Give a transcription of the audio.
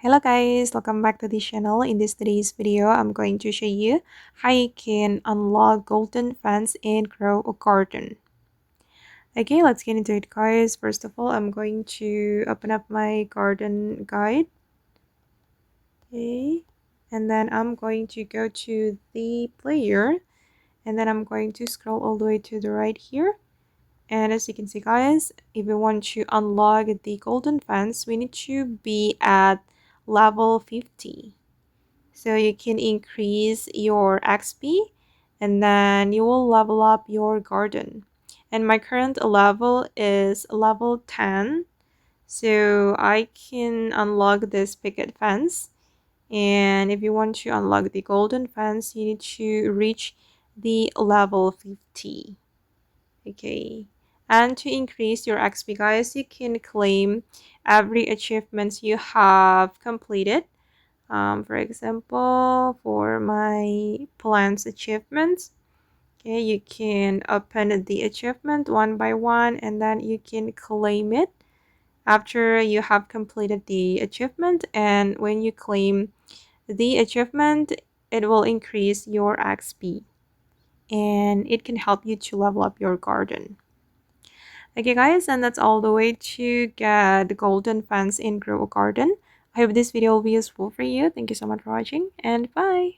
Hello guys, welcome back to the channel. In today's video, I'm going to show you how you can unlock golden fence and grow a garden. Okay, let's get into it guys. First of all, I'm going to open up my garden guide. Okay, and then I'm going to go to the player, and then I'm going to scroll all the way to the right here. And as you can see guys, if we want to unlock the golden fence, we need to be at level 50. So you can increase your XP and then you will level up your garden. And my current level is level 10. So I can unlock this picket fence. And if you want to unlock the golden fence, you need to reach the level 50. Okay. And to increase your XP, guys, you can claim every achievement you have completed. For example, for my plants achievements, okay, you can open the achievement one by one and then you can claim it after you have completed the achievement. And when you claim the achievement, it will increase your XP and it can help you to level up your garden. Okay guys, and that's all the way to get the golden fence in grow a garden. I hope this video will be useful for you. Thank you so much for watching and bye.